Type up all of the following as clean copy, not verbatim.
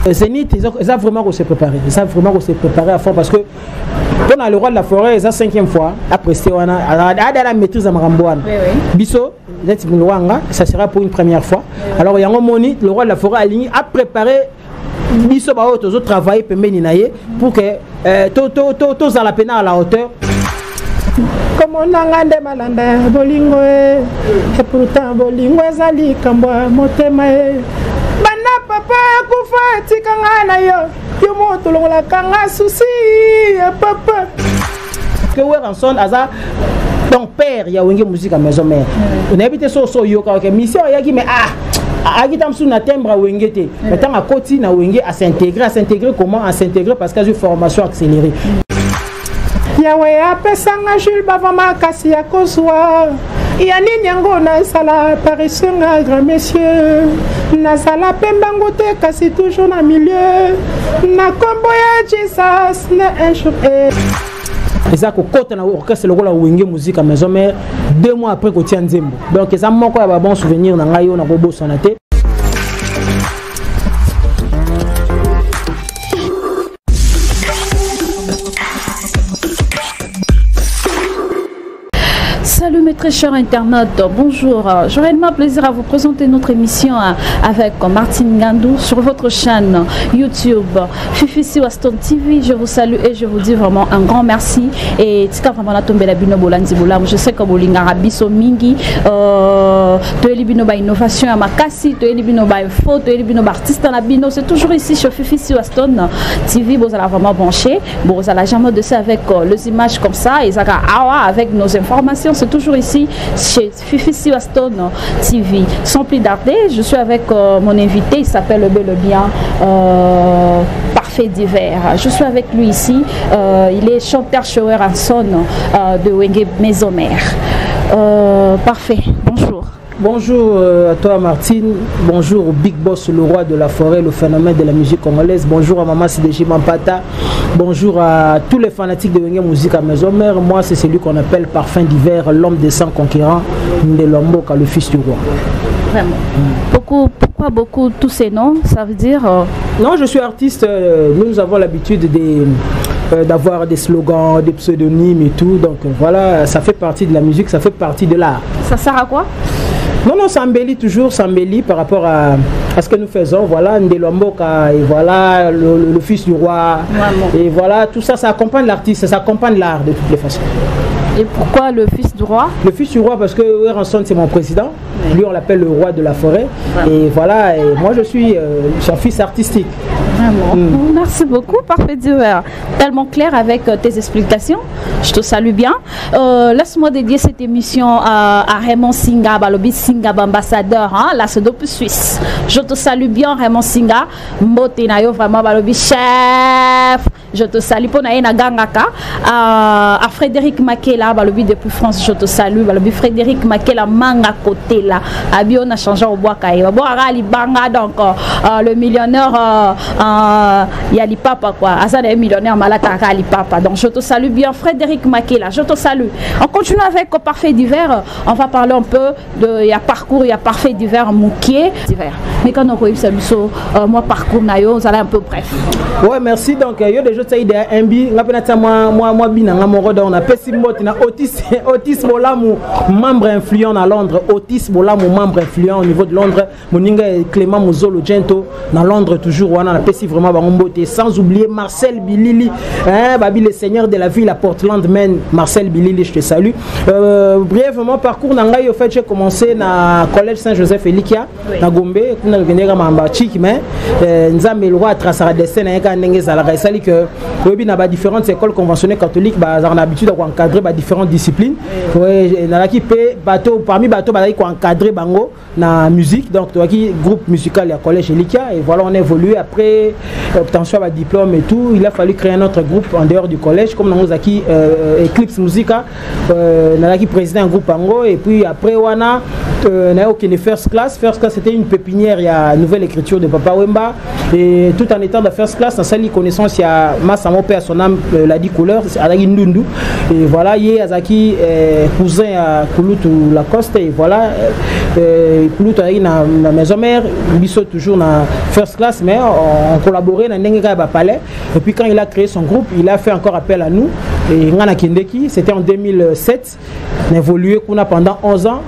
Zénith, ils ont vraiment se préparer. Ils savent vraiment se préparer à fond parce que on a le roi de la forêt, c'est la 5e fois après c'était on a la maîtrise de Maramboane. Bisso, ça sera pour une première fois. Alors il y a un moni, le roi de la forêt a préparé Bisso ba autres travailler pour que tous à la peine à la hauteur. Comme on a des malanda bolingo et pourtant bolingo zali kambwa motema bana papa kufa tikanga na yo moto longola kanga souci papa que Weranson aza ton père ya wenge musique à maison mère on habite so yoka que mission yaki mais agitam sous na timbre wengete maintenant à côté na wenge à s'intégrer comment à s'intégrer parce que j'ai formation accélérée. Yawe apesanga Jules bavama kasi ya kozwa ya nini yango na sala apparition na grand monsieur na sala pembango te kasi toujours na milieu na kombo ya Jesus na un jour eza kokota na orchestre lokola wenge musique à maison mère 2 mois après ko tia nzembo donc eza moko ya ba bon souvenir na ngai yo na kobosana te. Salut mes très chers internautes, bonjour. J'aurais un plaisir à vous présenter notre émission avec Martine Ngandou sur votre chaîne YouTube Fifi Siwaston TV. Je vous salue et je vous dis vraiment un grand merci. Et tika vraiment la tombe la bino bolandi bolam. Je sais que bolinga rabiso mingi to eli bino ba innovation à makasi, to eli bino ba info, to eli bino ba artiste na bino. C'est toujours ici sur Fifi Siwaston TV. Vous allez vraiment brancher. Vous allez jamais de ça avec les images comme ça et ça avec nos informations. C'est toujours ici chez Fifi Siwaston TV. Sans plus tarder, je suis avec mon invité, il s'appelle bel et bien Parfait d'hiver. Je suis avec lui ici, il est chanteur shower en son de Wenge Maison Mère. Parfait, bonjour. Bonjour à toi Martine, bonjour au Big Boss, le roi de la forêt, le phénomène de la musique congolaise, bonjour à Maman CDG Mampata, bonjour à tous les fanatiques de Wenge Musique à Maison Mère. Moi c'est celui qu'on appelle Parfum d'hiver, l'homme des 100 concurrents, Ndelomboka, le fils du roi. Vraiment. Pourquoi beaucoup tous ces noms? Ça veut dire Non, je suis artiste, nous avons l'habitude d'avoir des slogans, des pseudonymes et tout, donc voilà, ça fait partie de la musique, ça fait partie de l'art. Ça sert à quoi? Non, ça embellit toujours, ça embellit par rapport à ce que nous faisons. Voilà, Ndelomboka, et voilà, le fils du roi. Vraiment. Et voilà, tout ça, ça accompagne l'artiste, ça accompagne l'art de toutes les façons. Et pourquoi le fils du roi? Le fils du roi parce que Weranson c'est mon président. Oui. Lui on l'appelle le roi de la forêt. Ouais. Et voilà, et moi je suis son fils artistique. Vraiment. Merci beaucoup, Parfait d'hiver. Tellement clair avec tes explications. Je te salue bien. Laisse-moi dédier cette émission à Raymond Singa, Balobi Singa, ambassadeur, hein, la Sodope Suisse. Je te salue bien, Raymond Singa. Mbotenayo, vraiment, Balobi chef. Je te salue pour Naïna Gangaka. À Frédéric Makela, Balobi depuis France, je te salue. Balobi Frédéric Makela, Manga côté là. Abi, on a changé au bois Kaï. Bon, Ali Banga, donc le millionnaire. Yali Papa quoi, Azad est millionnaire Malata Ali Papa. Donc je te salue bien Frédéric Makela, je te salue. On continue avec Parfait d'hiver. On va parler un peu de y a parcours, il y a Parfait d'hiver Moukier d'hiver. Mais quand on voit ça moi parcours nayo, vous allez un peu bref. Ouais, merci. Donc yo déjà ça idée MB, ngapena moi binanga moroda on a pessimoti na Otis Bolamu membre influent à Londres, Otis Bolamu membre influent au niveau de Londres, Moninga Clément Muzolo Gento dans Londres toujours on a pessi vraiment bamboté sans oublier Marcel Bilili hein babi le seigneur de la ville à Portland Maine. Marcel Bilili, je te salue. Brièvement parcours nangai au fait j'ai commencé na collège Saint-Joseph Elikia na Gombe kuna venir mamba chiki mais nzambe le roi tracera destin na ka ndenge zala ka sali que obi na ba différentes écoles conventionnelles catholiques ba za na habitude à encadrer ba différentes disciplines ouais na la qui pe bateau parmi bateau ba ko encadrer bango na musique donc toi qui groupe musical à collège Elikia et voilà on a évolué après obtention à diplôme et tout. Il a fallu créer un autre groupe en dehors du collège comme nous qui Eclipse Musica n'a qui président un groupe ango et puis après on a aucune first class c'était une pépinière, il y a une nouvelle écriture de Papa Wemba et tout en étant de first class dans sa connaissance il y a Massamo père son âme l'a dit couleur Azaki Ndundu et voilà il y a Azaki cousin à Kulutu Lacoste et voilà Plus tard na maison mère biso toujours na first class mais on collaborait na Nenga Palais et puis quand il a créé son groupe il a fait encore appel à nous et Ngana Kindeki c'était en 2007 on a évolué pendant 11 ans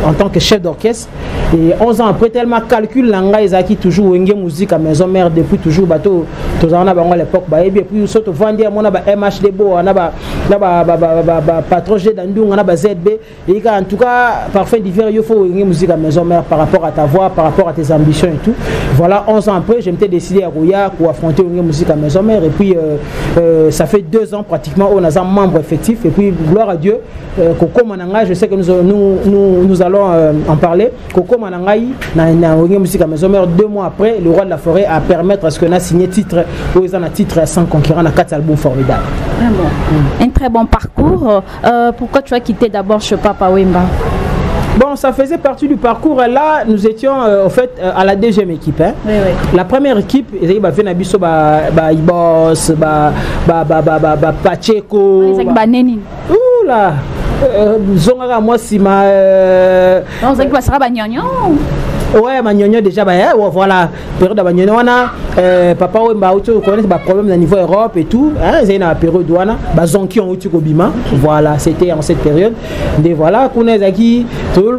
en tant que chef d'orchestre et 11 ans après tellement calcul langa ezaki toujours wenge musique à maison mère depuis toujours bateau tozana bango à l'époque ba et puis surtout vendre mona ba MHD bo na ba patron G Dandung na ba ZB et en tout cas parfait d'hiver il faut wenge musique à maison mère par rapport à ta voix par rapport à tes ambitions et tout voilà 11 ans après je m'étais décidé à Rouya pour affronter wenge musique à maison mère et puis ça fait 2 ans pratiquement on a un membre effectif et puis gloire à Dieu Coco Mananga, je sais que nous allons en parler. Coco Manangaï, na musique à maison mère 2 mois après, le roi de la forêt a permettre à ce qu'on a signé titre, ils ont un titre sans concurrent, à 4 albums formidables. Vraiment. Un très bon parcours. Pourquoi tu as quitté d'abord chez Papa Wemba? Bon, ça faisait partie du parcours. Là, nous étions en fait à la deuxième équipe. Hein. Oui, oui. La première équipe, il y avait Nabiso, Ibos, Pacheco. Ouh là! Zonga moi si ma on sait que ça va nyonyo. Ouais, Magnonio déjà, voilà, période de Magnonio, Papa Wemba, vous connaissez des problèmes au niveau Europe et tout, c'est une période où on a zonki en outil Kobima, voilà, c'était en cette période. Et voilà, qu'on est aquí, tout,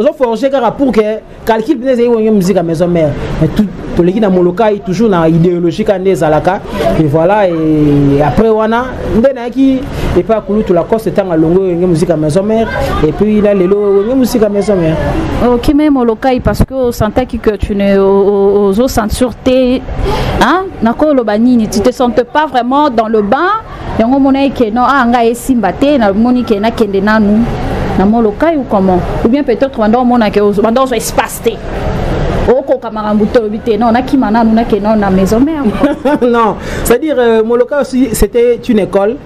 on a forgé pour que calcul bien c'est une musique à maison mère, tout les qui dans mon local toujours dans idéologie quand des alaka, et voilà, et après on a, on aquí et pas que tout la course était en longueur une musique à maison mère, et puis là les lots une musique à maison mère. Ok, même au local parce que au sentais que tu n'es aux sûreté hein nako lobanini tu te sens pas vraiment dans le bain et on monnaie que non anga esimbate na moni que na kende nanu na mon local ou comment ou bien peut-être pendant on a que pendant ce espace Oko Kamarambuto non on a qui mana nous na que non na maison mère non c'est-à-dire mon local aussi c'était une école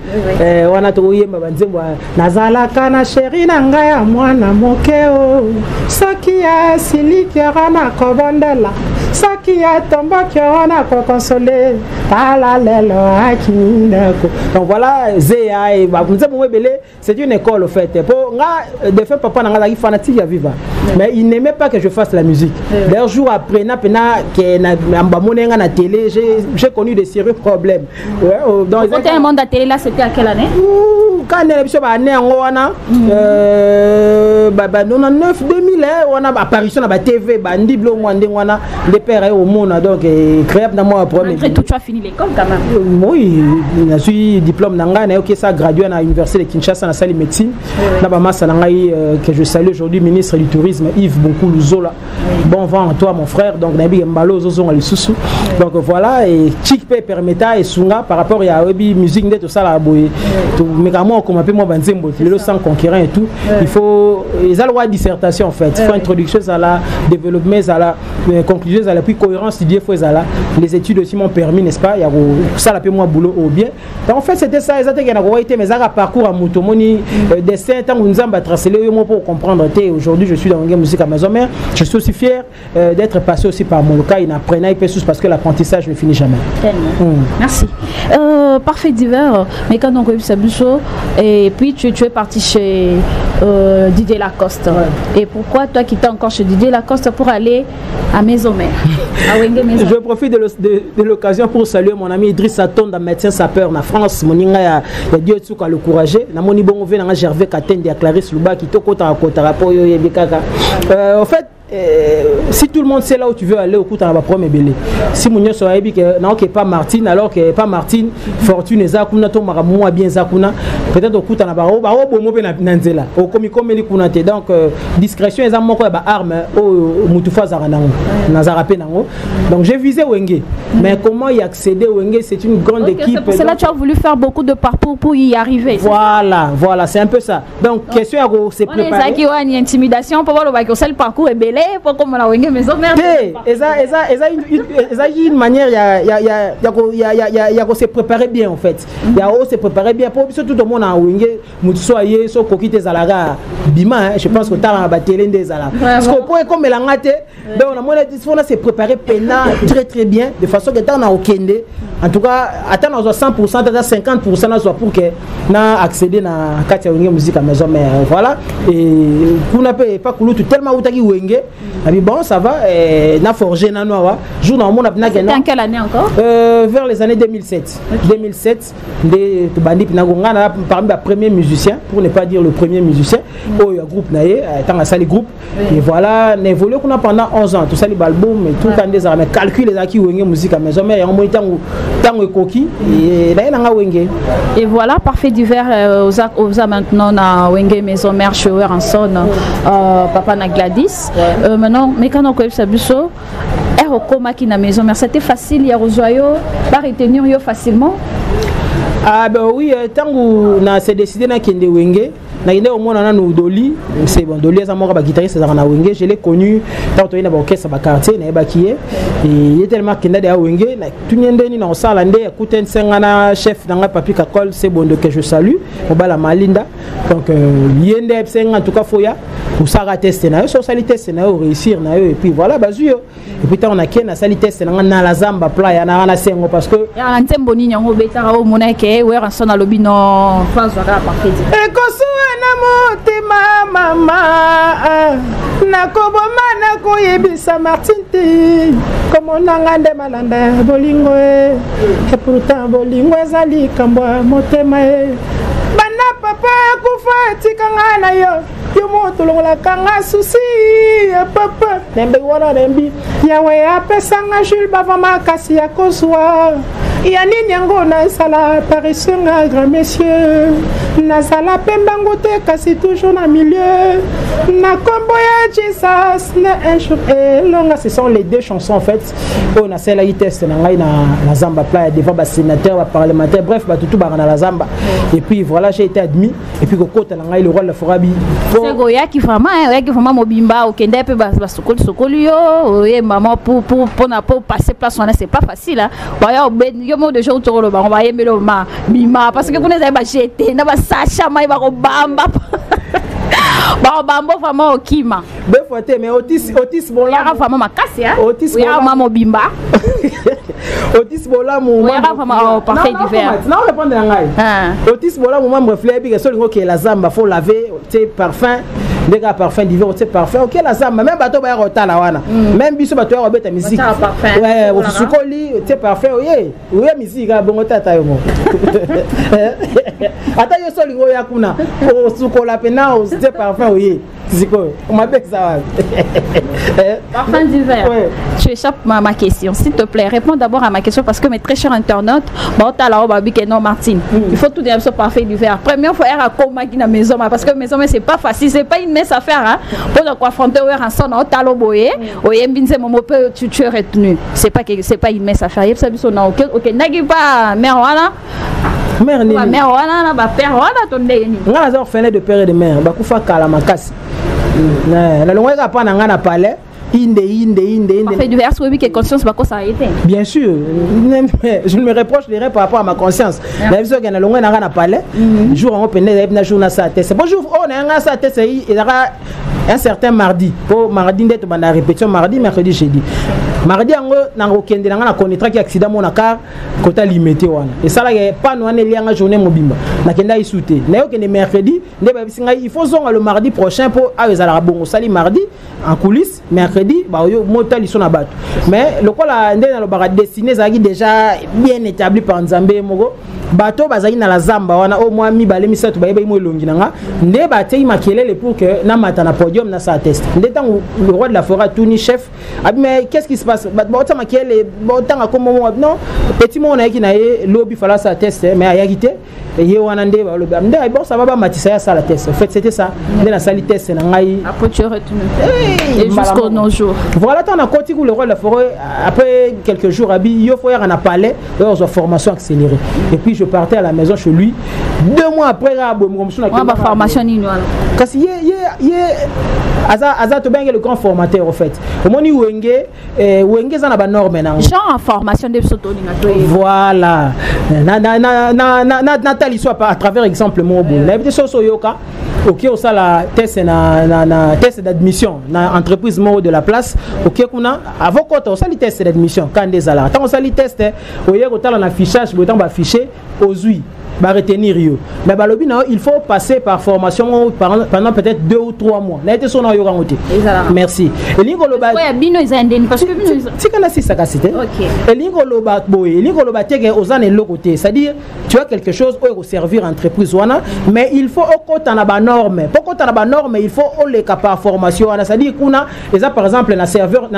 on a trouvé mabanzembo nazala kana chéri na ngaya mwana mokeo sakia silikera na kobandela sakia tombaki ona ko consoler ala lelo akinako donc voilà zea et babanzembo webele c'est une école au fait pour nga de fait papa na nga fanatique à vivre mais il n'aimait pas que je fasse la musique d'ailleurs jour après na na télé j'ai connu des sérieux problèmes dans les un monde à télé là c'était à quelle année quand on est année en wana 99 2000 on a apparition na TV bandi blo mwande wana les pères au monde donc créable dans moi problème après tout tu as fini l'école quand même oui je suis diplôme nanga na OK ça gradué à l'université de Kinshasa na salle médecine na ba massa ngai que je salue aujourd'hui ministre du tourisme Yves Bonkulu Zola bon vent à toi mon frère donc nabi mbalo zozonga lisusu donc voilà et Chikpe permetta et sunga par rapport à webi musique net tout ça la boy tout mais comment comme appelle moi banzembo le sans concurrent et tout il faut ils ont loi dissertation en fait il faut introduction à la développement à la conclusion à la puis cohérence idée faut ça là les études aussi m'ont permis n'est-ce pas il y a ça la paie moi boulot au bien donc en fait c'était ça ils étaient na été mais à parcours à motomoni dessin tant nous avons tracé le mot pour comprendre aujourd'hui je suis dans une musique à maison mère je suis aussi fier d'être passé aussi par mon local il n'apprenait pas parce que l'apprentissage ne finit jamais. Merci. Parfait d'hiver mais quand on a eu Sabucho et puis tu es parti chez Didier Lacoste et pourquoi toi qui t'es encore chez Didier Lacoste pour aller à Maison Mère je profite de l'occasion pour saluer mon ami Idriss Atonda médecin sapeur en France mon inga ya Dieu tsuka le courageux na moni bongo ve na Gervais Katende ya Clarisse Luba qui to kota kota rapport yo yebikaka en fait si tout le monde sait là où tu veux aller au coup dans la première belé si mon so ayebi que non que pas Martine alors que pas Martine fortune ezakuna to maramu bien zakuna peut-être au coup dans la baro bomo be na nzela au komi komeli kuna te donc discrétion ezam moko ba arme au mutufa zaranango nazara pe nango donc j'ai visé Wenge mais comment y accéder Wenge c'est une grande équipe c'est là tu as voulu faire beaucoup de parcours pour y arriver voilà c'est un peu ça donc question à c'est préparer on a une intimidation pour voir le seul parcours est belé pour comme la Wenge maison mère une manière il y a se préparer bien en fait il y a se préparer bien pour tout le monde en Wenge mutsoyer so kokite zalaga bima je pense que ta ba télé des ala parce que pour comme l'angate donc on a se préparer pena très bien de façon que dans na okende en tout cas attendre 100% à 50% pour que na accéder na katia wenge musique à maison mais voilà et kuna pas kulutu tellement utaki wenge abi bon ça va na forger na noa jour na mona na dans quelle année encore vers les années 2007 okay. 2007 de bandi na ngana parmi les premiers musiciens pour ne pas dire le premier musicien au groupe naé tant sali groupe et voilà na évolué qu'on pendant 11 ans tout ça les albums et tout quand des armes calcul les acquis wenge musique à maison mais en moins tant coquille et là na wenge et voilà parfait divers aux maintenant na wenge maison mère shower en son papa na Gladys maintenant mais quand on connaît ça biso au coma qui na maison mère c'était facile il y a rejoyo pas retenir yo facilement ah ben oui tant na s'est décidé na kende wenge na ine au mona na no doli c'est bon doli za moko ba guitariste za na wenge je l'ai connu tant ina ba orchestre ba quartier na ba kié et il est tellement kenda de wenge na tunyende ni na osala nde écoute sengana chef dans papi kakol c'est bon de que je salue au bala malinda donc yende senga en tout cas foya pour ça tester na so sali tester na réussir na et puis voilà bazuyo et puis tant on a ken na sali tester na la zamba playa na sengo parce que ya ntembo ni nyango betara o monake we ranso na lobino France va partir e kosuwa na motema mama nakoboma na koyebisa Martin te comme nanga nde malanda bolingo et pourtant bolingo ezali kambwa motema bana papa kufa tikanga na yo yomoto longola kanga susi papa nembe wana nembi yawe apesanga Jules bavama kasi ya kozwa ya nini yango na sala apparition à grand monsieur na sala pembango te kasi toujours na milieu na kombo ya Jesus na un jour et longa ce sont les deux chansons en fait on a celle là test na ngai na zamba playa devant ba sénateur ba parlementaire bref ba tout ba na la zamba et puis voilà j'ai été admis et puis kokota na ngai le rôle la forabi c'est goya qui vraiment mobimba okende pe ba sokoli yo et maman pour passer place on c'est pas facile hein ba yo mo de jour toro ba on va aimer le ma bima parce que connaissez ba jeter na ba sacha mai ba ko bamba ba bambo vraiment okima deux fois mais Otis bon là vraiment makasi hein Otis ya maman bimba Otis bola mon vraiment parfait divers non répondre à ngai Otis bola mon membre fleur puis que seul ngo que la zamba faut laver tu sais parfum des gars parfum d'hiver tu sais parfum OK la zamba même bateau ba rota la wana même biso bateau ya robeta musique ouais au sukoli tu sais parfum oui musique ga bongo tata yo mo ata yo seul ngo ya kuna au sukola pena au tu sais parfum oui ziko on m'appelle ça parfum d'hiver tu échappes ma question s'il te plaît réponds d'abord à ma question parce que mes très chers internautes bon ta la babi que non Martine il faut tout dire sur parfait d'hiver première fois à coma qui na maison parce que maison mais c'est pas facile c'est pas une mince affaire hein pour affronter ouais en son talo boye oyembinze momo peu tu es retenu c'est pas une mince affaire yeb sabiso na OK nagi pas mère wana mère ni mère wana ba père wana to ndeni ngana za orphelin de père et de mère ba kufa kala makasi na longo ka pa na ngana palais inde fait du verse oui que conscience va ça a été bien sûr je ne me reproche rien par rapport à ma conscience la vision que na longo na ngana palais jour on peine na jour na sa tête bonjour on a ngana sa tête il y aura un certain mardi pour mardi d'être banda répétition mardi mercredi jeudi mardi yango nango kende na connaîtra qui accident mon car kota limité wana et ça là pas no ane lianga journée mobimba na kenda isouté na yo kende mercredi nde ba bisinga il faut zonga le mardi prochain pour awezala bongo sali mardi en coulisses mercredi ba yo motali sona bato mais le quoi la nde na lo ba destiné zaki déjà bien établi par Nzambe moko bato bazaki na la zamba wana au moins mi balé misatu ba yeba mo longi nanga nde ba tei makelele pour que na mata na podium na sa test nde tant le roi de la forêt tout ni chef mais qu'est-ce qui se passe ba ta makelele ba tant comme non petit mon na ki na ye lobby fala sa test mais ayagité et ye wana nde ba lobby nde bon ça va ba matisa ya sa la test en fait c'était ça nde na sali test na ngai après tu retenu et jusqu'au nos jours voilà tant na koti le roi de la forêt après quelques jours abi yo faut ya na palais on a formation accélérée et puis je partais à la maison chez lui 2 mois après ma formation ni wana kasi ye aza to benga le grand formateur en fait omoni wenge za na ba norme na genre en formation de sotoni na to voilà na tali soit à travers exemple mon bon na bité soso yoka OK au ça la test test d'admission na entreprise mo de la place OK kuna avant quand on ça le test d'admission quand des ala tant on ça le test au hier au talent affichage au temps ba afficher aux oui ba retenir yo mais ba lobi na il faut passer par formation pendant peut-être 2 ou 3 mois na été son na yo rangote merci et lingo loba ouais bino ils indemne parce que bino c'est kana si ça cité OK et lingo loba boy lingo loba tege ozana le côté c'est-à-dire tu as quelque chose au servir entreprise wana mais il faut au côté na ba norme pourquoi tu na ba norme il faut au les par formation wana c'est-à-dire kuna eza par exemple na serveur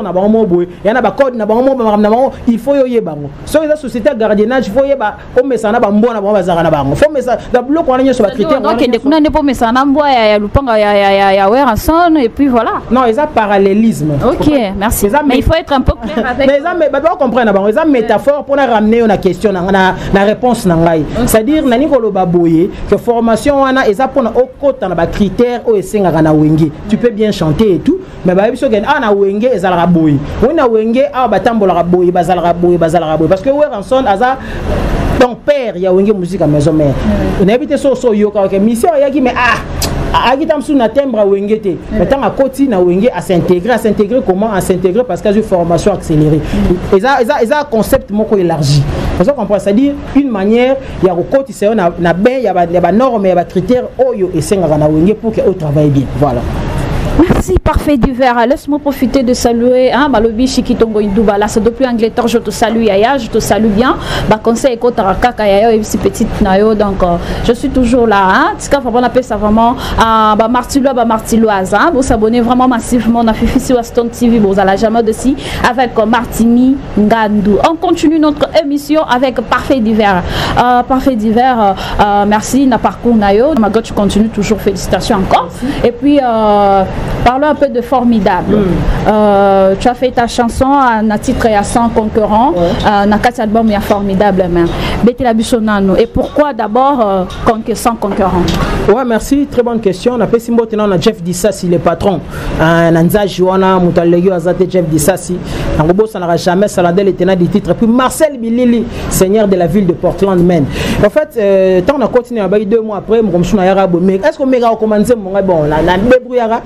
na ba mo boy ya na ba code na ba mo na il faut yo yebango so eza société gardiennage il faut yeba o mesana ba mbona bazara na bango faut mesa da bloc wana nyoso ba critère donc ndeko kuna ne po mesana mbwa ya lupanga ya Weranson et puis voilà non eza parallélisme OK merci mais il faut être un peu clair avec mais ça mais ba comprendre bango eza métaphore pour na ramener na question na réponse na ngai c'est-à-dire nani ko loba boye que formation wana eza pour na okota na ba critère o esenga na wenge tu peux bien chanter et tout mais ba biso gen na wenge ezala boye na wenge a batambola boye bazala boye parce que Weranson aza donc père ya wenge musique à maison mère on habite so yoka OK mission yaki mais agitam sous na timbre wengete maintenant à côté na wenge à s'intégrer comment à s'intégrer parce que j'ai formation accélérée eza concept moko élargi parce qu'on comprend c'est-à-dire une manière ya côté c'est na ben ya ba normes ya ba critères oyo esenga na wenge pour que au travaille bien voilà. Merci, parfait du verre. Laisse-moi profiter de saluer Balobi Chikitongo Indubala. C'est depuis Angleterre, je te salue Yaya, je te salue bien. Conseil Eko Tarakaka Yaya et si petite Nayo. Donc, je suis toujours là. Tika Fabon appelle ça vraiment Martiloise. Vous s'abonnez vraiment massivement à Fifi Waston TV. Vous allez jamais dessus avec Martini Ngandou. On continue notre émission avec Parfait d'hiver. Parfait d'hiver, merci. Na parcours Nayo. Ma God, tu continues toujours. Félicitations encore. Et puis, parlons un peu de Formidable. Tu as fait ta chanson à titre et à 100 concurrents. Na quatre albums, il y a Formidable. Et pourquoi d'abord 100 concurrents? Ouais, merci. Très bonne question. On a fait Simbo, on a Jeff Dissassi, le patron. Nanza Joana, Moutalego, Azate, Jeff Dissassi. En gros, ça n'aura jamais saladé les tenants des titres. Puis Marcel Bilili, seigneur de la ville de Portland, Maine. En fait, tant on a continué à 2 mois après, est-ce qu'on a commencé bon, on a débrouillard.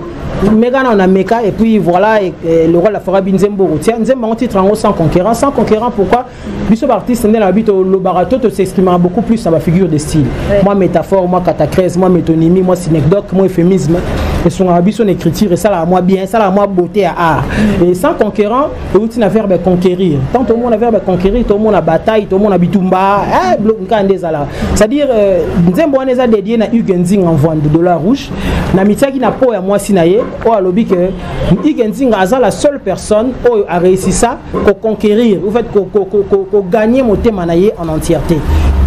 Mega on a Meka et puis voilà le roi la fera Binzembo. Tiens, Nzembo on titre en 100 concurrents. 100 concurrents pourquoi? Biso artiste n'est l'habit le barato te s'exprimer beaucoup plus à ma figure de style. Moi métaphore, moi catacrèse, moi métonymie, moi synecdoque, moi euphémisme. Et son habit son écriture et ça là moi bien, ça là moi beauté à art. Et 100 concurrents, l'outil n'a verbe conquérir. Tant tout le monde a verbe conquérir, tout le monde a bataille, tout le monde a bitumba, c'est-à-dire Nzembo on les a dédié na Ugenzing en vente de dollars rouges. Na mitaki na po ya moi sinaye. Oh, lobby que Igenzing a la seule personne qui a réussi ça pour conquérir, en fait, pour gagner mon thème en entièreté.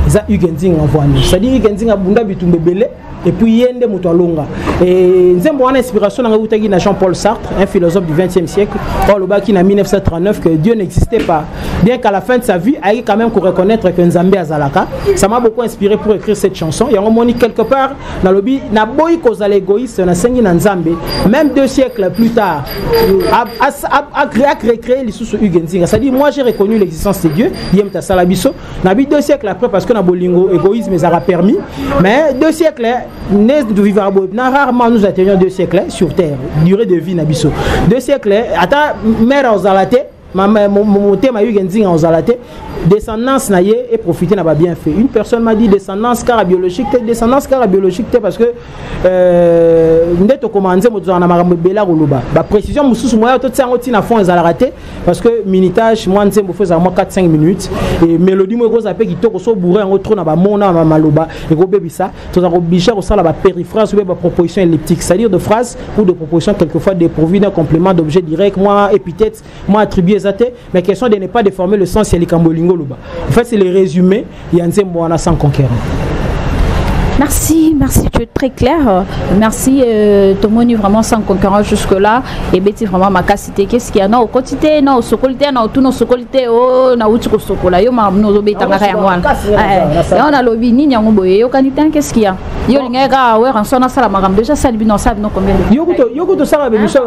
C'est Igenzing en voie. C'est-à-dire Igenzing a bunda bitumbe belé et puis yende mutolonga. Et Nzembo une inspiration dans Jean-Paul Sartre, un philosophe du XXe siècle. Oh, le baki en 1939 que Dieu n'existait pas. Bien qu'à la fin de sa vie, il a quand même reconnaître que Nzambe Azalaka. Ça m'a beaucoup inspiré pour écrire cette chanson. Il y a un moment quelque part dans le lobby, na boy cause l'égoïste, on a saigné dans Nzambe. Même 2 siècles plus tard, a créé les sous Ugenzing. C'est-à-dire, moi j'ai reconnu l'existence de Dieu. Yem ta salabiso. Na 2 siècles après parce que na bolingo égoïsme ça a permis. Mais 2 siècles de vivre à rarement nous atteignons 2 siècles sur terre, durée de vie nabiso. 2 siècles, attends, mère aux alatés, mon thème a eu Genzing aux alatés, descendance naïe et profiter n'a pas bien fait. Une personne m'a dit descendance car biologique, parce que n'était commencé moi na marambe bela roloba. Ba précision mususu moi tout ça on na fond ils raté parce que minitage moi nzembo faisait moi 4-5 minutes et mélodie moi gros appel qui toko so bourré en trop na ba mona maloba et go bebi ça tout ça obligé au ça la périphrase ou ba proposition elliptique, c'est-à-dire de phrases ou de propositions quelquefois dépourvues d'un complément d'objet direct, moi épithète, moi attribué zaté, mais question de ne pas déformer le sens yelikambolingo. En fait, c'est le résumé. Il y a un Nzembo à 100 conquérants. Merci, tu es très clair. Merci, Tomoni vraiment sans concurrent jusque-là. Et Betty vraiment ma cassité. Qu'est-ce qu'il y a? Non, au quotidien, non, au socolité, non, tout nos socolité, oh, na outiko sokola. Yo ma no beta ngara ya mwana. On a lobby ni nyango boye. Yo kanita qu'est-ce qu'il y a? Yo lingera ouais, en sona sala magam déjà ça bino ça non combien. Yo to sala be miso.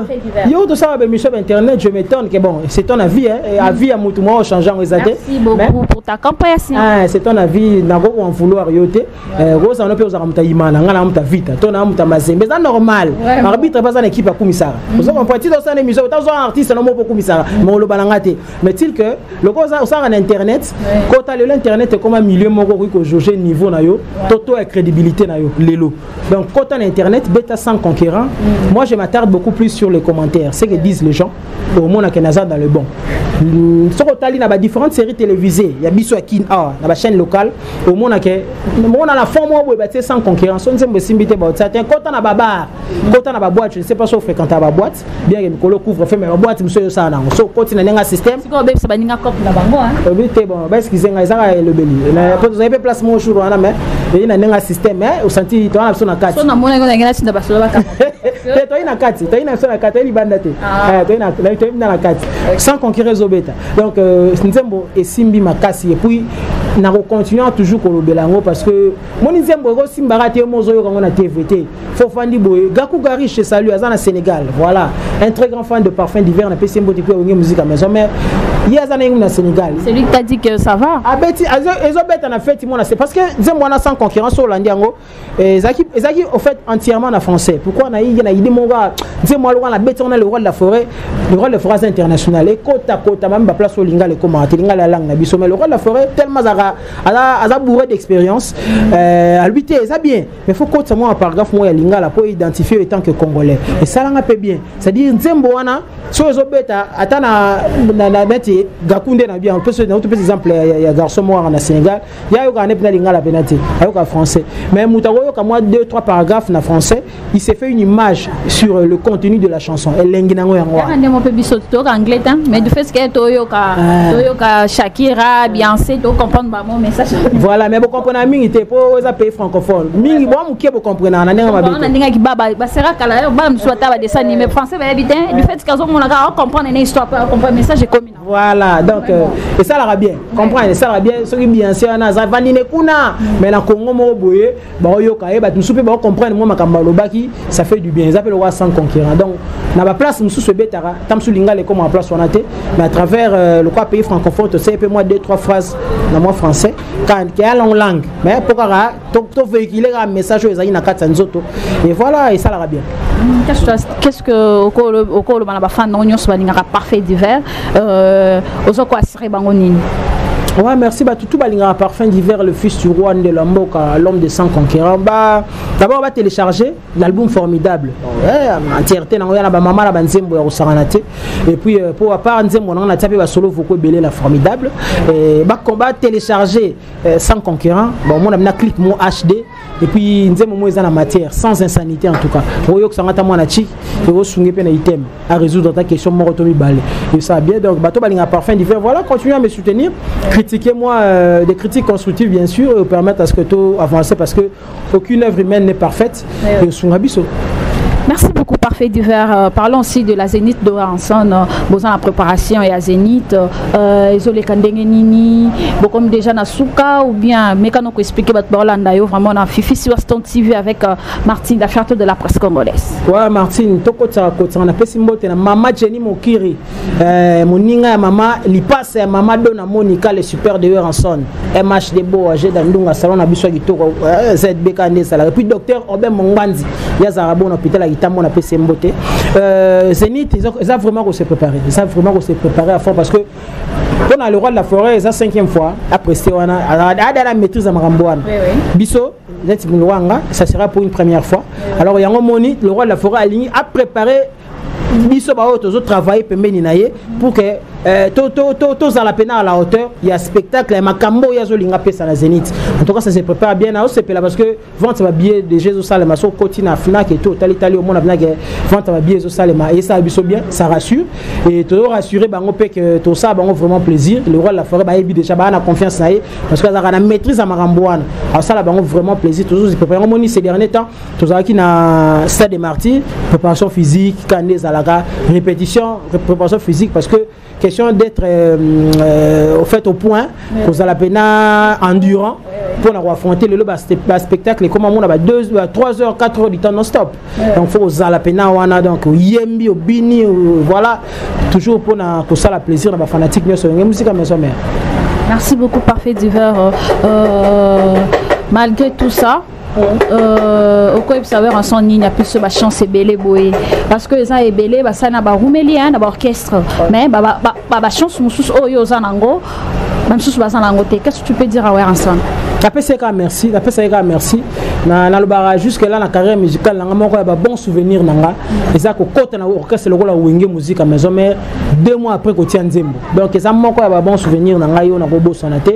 Yo to sala be miso internet, je m'étonne que bon, c'est ton avis hein, avis à mutu moi changeant les athées. Merci beaucoup pour ta campagne. Ah, c'est ton avis, na go en vouloir yoté. Rose peu aux Aramtaïmana, on a un vite, on a un mazembe, c'est normal. Arbitre pas une équipe à Koumisara. Vous avez compris, dans une émission, dans un artiste, on a beaucoup Koumisara, mais on le balangate. Mais il que le cause ça en internet, quand tu as l'internet comme un milieu moko ko jauger niveau na yo, toto et crédibilité na yo, lelo. Donc quand tu as l'internet, bêta sans conquérant, moi je m'attarde beaucoup plus sur les commentaires, ce que disent les gens. Au moins on a Kenaza dans le bon. Ce que tu as différentes séries télévisées, il y a Bisso Akin dans la chaîne locale, au moins on a la forme où c'est sans concurrence. On ne sait pas ça. Quand on a babar, quand on a boîte, je ne sais pas si on fréquente la boîte, bien que le couvre fait mais la boîte monsieur ça non. So quand on a un système. C'est quoi ben ça baninga cop na bango hein. Oui c'est bon. Parce qu'ils ont le belly. Vous avez placement au jour on a mais il y a un système mais au senti tu as sur la carte. So na mona ngona ngina tinda baso ba kama. Tu as une carte, tu as une sur la carte, il bandate. Tu as une dans la carte. Sans concurrence au bêta. Donc Nzembo et Simbi Makasi et puis na continuer toujours ko belango parce que mon Nzembo ko Simbarate mozo yo ngona TVT. Fofandi boy Gakou Gari chez Salut Azana Sénégal. Voilà, un très grand fan de parfum d'hiver na PCMbo depuis au musique à maison mais il y a Azana na Sénégal. C'est lui qui t'a dit que ça va. Ah beti ezobeta na fait moi c'est parce que Nzembo na sans concurrence au Landiango ezaki au fait entièrement en français. Pourquoi na idée mon gars Nzembo lo na beti on a le roi de la forêt international et côte à côte même ba place au linga le comment linga la langue na biso mais le roi de la forêt tellement a bourré d'expérience à lui c'est bien mais faut côte moi paragraphe moi linga la pour identifier étant que congolais et ça l'a peu bien c'est-à-dire Nzembo wana so ezobeta atana na neti Gakunde na bien on peut exemple il y a garçon moi en Sénégal il y a yo ka nepna linga la penalty ayo ka français mais mutago ka moi 2-3 paragraphes na français il s'est fait une image sur le contenu de la chanson et lenginango yango on peut biso to anglais mais du fait que toyoka Shakira Beyoncé to comprendre ba mon message voilà mais vous comprenez mingi te pour za pays francophone mingi bo mukie bo comprendre na nenga mabe on ndinga ki baba ba sera kala ba mswata ba dessin animé français ba bien du fait que on a comprendre une histoire pas comprendre message commun voilà donc et ça la bien comprendre ça la bien ce qui bien c'est na za vanine kuna mais na Congo mo boye ba yoka e ba tusupe ba comprendre moi makamba lobaki ça fait du bien ils appellent roi sans concurrent donc na ba place mususu betara tamsu linga le comme en place on a été mais à travers le quoi pays francophone tu sais peu moi 2-3 phrases dans moi français quand il y a langue mais pourquoi to véhiculer un message aux aïna quatre nzoto et voilà et ça la bien qu'est-ce que au colo ba fan non nyos balinga parfait d'hiver ozoko asire bango nini. Ouais, merci. Tout balinga parfum d'hiver, le fils du roi de Lamboka, l'homme de 100 conquérants. D'abord, on va télécharger l'album formidable. Entièreté, on a maman la banzembo au Saranate. Et puis, pour à part Nzembo, on a tapé la solo Voko Belé la formidable. Et on va télécharger 100 conquérants. Bon, on a un clip mon HD. Et puis, Nzembo moi dans la matière, sans insanité en tout cas. Royok Sangata Monachi, et au Sungé Pena item à résoudre ta question Morotomi Balé. Et ça bien. Donc, bateau balinga parfum d'hiver. Voilà, continuez à me soutenir. Critiquez-moi des critiques constructives bien sûr et permettre à ce que tout avance parce que aucune œuvre humaine n'est parfaite et Sungabiso. Merci beaucoup, Parfait d'hiver. Parlons aussi de la Zénith de Ranson. Besoin la préparation et à Zénith. Isolé Kandengenini, comme déjà Nasuka ou bien Mécano qui explique votre Borlandayo vraiment dans Fifi sur Aston TV avec Martine, la charte de la presse congolaise. Ouais, Martine, Toko Tsakota, on a fait Simbote, Maman Jenny Mokiri, Moninga, Maman, Lipas, Maman Dona Monica, le super de Ranson, MHD Bo, Agé Dandunga, Salon Abiswa Gitoro, ZBK Ndesala, et puis Docteur Obem Mongbanzi, Yazarabo, hôpital à Gitam, on a fait Simbote. Zénith, ils ont vraiment se préparé. Ils ont vraiment se préparé à fond parce que on a le roi de la forêt, c'est la 5e fois. Après, on a la maîtrise à Marambouane. Bisso, ça sera pour une première fois. Alors, il y a un moni, le roi de la forêt aligné a préparé. Bisso ba autres travailler pembeni naie pour que tous à la peine à la hauteur il y a spectacle et makambo ya zolinga pesa na Zénith. En tout cas ça se prépare bien à c'est parce que vente va billet de Jésus Salema so continue Fnac et tout Italie au monde que vente va billet Jésus Salema et ça biso bien ça rassure et toujours rassurer bango pe que tout ça bango vraiment plaisir le roi de la forêt ba ebi déjà ba na confiance naie parce que ça a maîtrise à Marambouane alors ça là bango vraiment plaisir toujours se préparer on ces derniers temps tous qui na stade des Martyrs préparation physique canés à la répétition, préparation physique parce que question d'être au fait au point vous allez peine endurant pour avoir affronter le spectacle comme on a 2 3 heures 4 heures du temps non stop donc faut aux la peine wana donc yembi au bini voilà toujours pour que ça la plaisir dans fanatique sur musique à maison mère. Merci beaucoup Parfait d'hiver malgré tout ça okoyeb savoir en son nini apiso ba chance belé boy parce que ça est belé ba ça na ba rumeli na ba orchestre mais ba chance mususu oyo za nango même sous basan nango te. Qu'est-ce que tu peux dire à ensemble? La PCK merci, la PCK merci. Na le barrage jusque là la carrière musicale nanga moko ya ba bon souvenir nanga. Et ça ko kota na orchestre le la wenge musique à maison mais 2 mois après ko tia nzembo. Donc ça moko ya ba bon souvenir nanga yo na ko bosana te.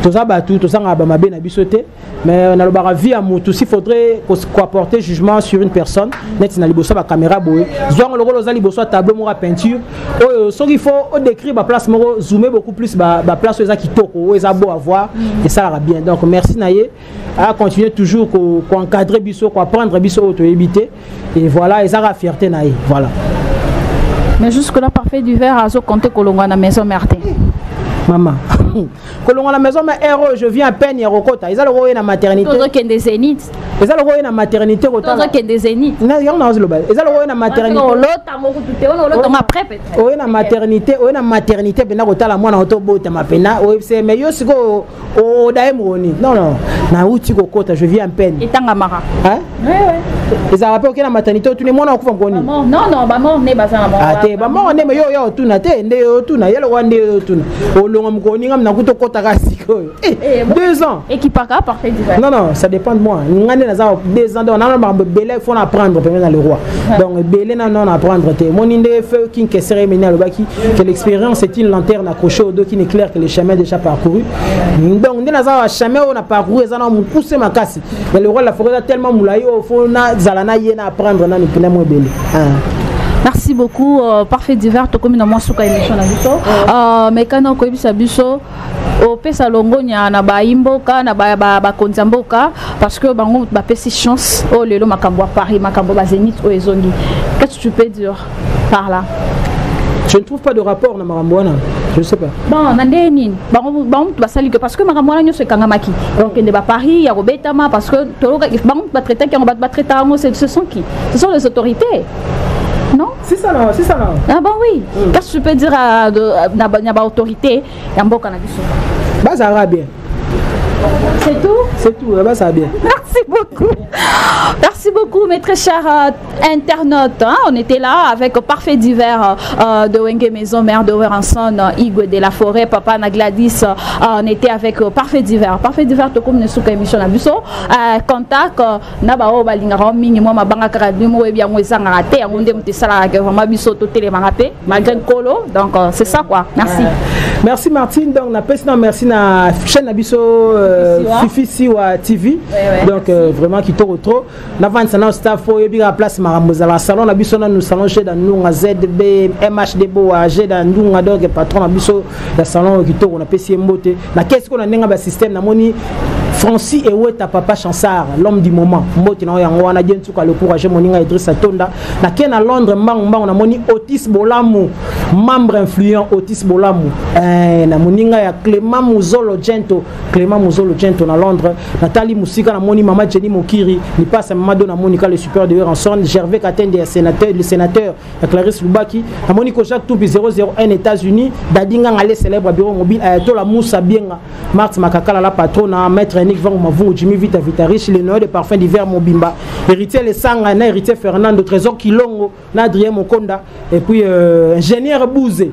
Tout ça ba tout ça ba mabe na bisoté mais na le barrage vie à mutu s'il faudrait ko apporter jugement sur une personne net na liboso ba caméra boy. Zoang le rôle ozali liboso tableau moko peinture. Oh so il faut décrire ba place moko zoomer beaucoup plus ba place où qui toko où beau à voir et ça ira bien. Donc merci Naye à continuer toujours qu'on encadrer biso qu'on apprendre biso auto éviter et voilà et ça la fierté Naye voilà. Mais jusque là parfait du verre à zo compter kolonga na maison Martin. Maman kolonga la maison mais héros je viens à peine Yerokota ils a le roi na maternité tout que des zéniths ils a le roi na maternité tout que des zéniths na yo na zelo ils a le roi na maternité l'autre moko tout on l'autre après peut-être o na maternité bena kotala mwana auto bota mapena o c'est mais yo siko o daemoni non na uti kokota je viens à peine et tanga mara hein ouais ils a rappelé que na maternité tout le monde akufa ngoni non ba mort ne bazana mort ate ba mort ne mais yo tuna te nde yo tuna yelo wande yo tuna olonga mkoni ngam na kuto kota kasiko 2 ans et qui pas parfait divers non ça dépend de moi ngane na za 2 ans donc on a belé faut apprendre premier dans le roi donc belé non apprendre te moninde feu qui que cérémonie le baki que l'expérience est une lanterne accrochée au dos qui n'éclaire que les chemins déjà parcourus donc ndena za chemin on a parcouru et ça na mukuse makasi mais le roi la forêt tellement moulayo faut na zalana yena apprendre na nipena mo belé merci beaucoup parfait divers to comme na moi suka émission na biso mais kana ko bisa biso o pesa longonya na baimboka na ba konzamboka parce que bango ba pesi chance o lelo makambo à Paris makambo ba Zénith o ezongi. Qu'est-ce que tu peux dire par là? Je ne trouve pas de rapport na Marambouana. Je ne sais pas. Bon, nandeni. Bon, basali que parce que Marambouana nyo se kangamaki. Donc ne ba Paris, ya robetama parce que toloka bon ba traiter qui on ba traiter ce sont qui? Ce sont les autorités. Non? C'est ça non. Ah bon oui. Qu'est-ce que tu peux dire à na autorité ya mboka na biso? Bah ça va bien. C'est tout, bah ça va bien. Merci beaucoup mes très chers internautes. Hein? On était là avec Parfait Divers de Wenge Maison Mère de Weranson, Igwe de la Forêt, Papa na Gladys. On était avec Parfait Divers. Parfait Divers, tout comme nous sommes émission na biso. Contact na ba o balinga mingi moi mabanga karadu mo bien mo zanga raté on ndem te sala que vraiment biso to télé mangapé malgré colo. Donc c'est ça quoi. Merci. Merci Martine. Donc na personne merci na chaîne na biso Fifi Siwa TV. Donc vraiment qui trop n'avance na staff faut y bien place maramboza la salon na biso na nous salon chez dans nous ZB MHD bo AG dans nous donc patron na biso la salon qui to on a pesi mbote na qu'est-ce qu'on a nenga ba système na moni Francis et ouais ta papa Chansard l'homme du moment mbote na yango wana bien tuka le courage moninga Idrissa Tonda na ken à Londres mbang on a moni Otis Bolamu membre influent Otis Bolamu na moninga ya Clément Muzolo Gento na Londres Nathalie Musika na moni Mama Jenny Mokiri ni passe Mamadou na Monica le super de Weranson Gervais Katende le sénateur Clarisse Lubaki na Monico Jacques Toubi 001 États-Unis Dadinga ngale célèbre bureau mobile Ayatola Moussa Bienga Marthe Makakala la patronne maître Nick Van Mavou Jimmy Vita Riche le noyau de parfum d'hiver Mobimba héritier les Sanga na héritier Fernando Trésor Kilongo na Adrien Mokonda et puis ingénieur Bouzé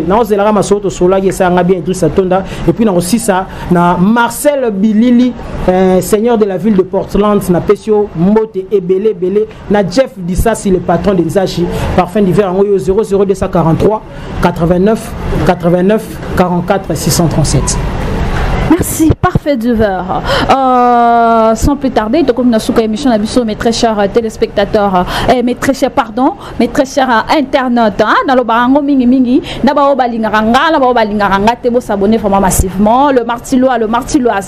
na ozelaka masoto solaki sanga bien Idrissa Tonda et puis na aussi ça na Marcel Bilili seigneur de la ville de Portland na Pesio Mbote et Belé na Jeff Dissasi le patron de Nzachi parfum d'hiver en 00243 89 44 637. Merci, Parfait Divers. Sans plus tarder, comme nous sommes émission à mes très chers téléspectateurs, mes très chers internautes, dans le barango mingi, d'abord balingaranga, vous s'abonner vraiment massivement. Le Martilois,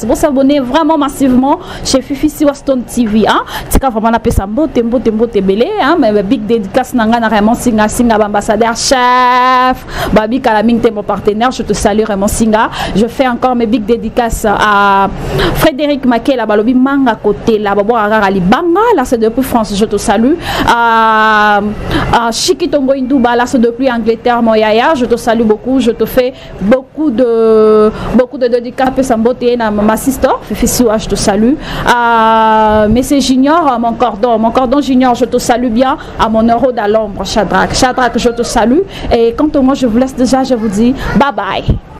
vous s'abonner vraiment massivement chez Fifi Siwaston TV. Tika vraiment na pesa mbote belé, mais big dédicace nanga na Raymond Singa ambassadeur chef, Babi Kalaming mon partenaire, je te salue Raymond Singa. Je fais encore mes big dédicaces à Frédéric Maké la balobi manga côté la babo arara libanga là c'est depuis France je te salue à Chikitongo Indouba là c'est depuis Angleterre Moyaya je te salue beaucoup je te fais beaucoup beaucoup de dédicapés Samboté, ma sister, Fifi Siwa, je te salue. À Messé Junior, mon cordon Junior, je te salue bien. À mon euro d'Alombre, Shadrach, je te salue. Et quant à moi, je vous laisse déjà, je vous dis bye bye.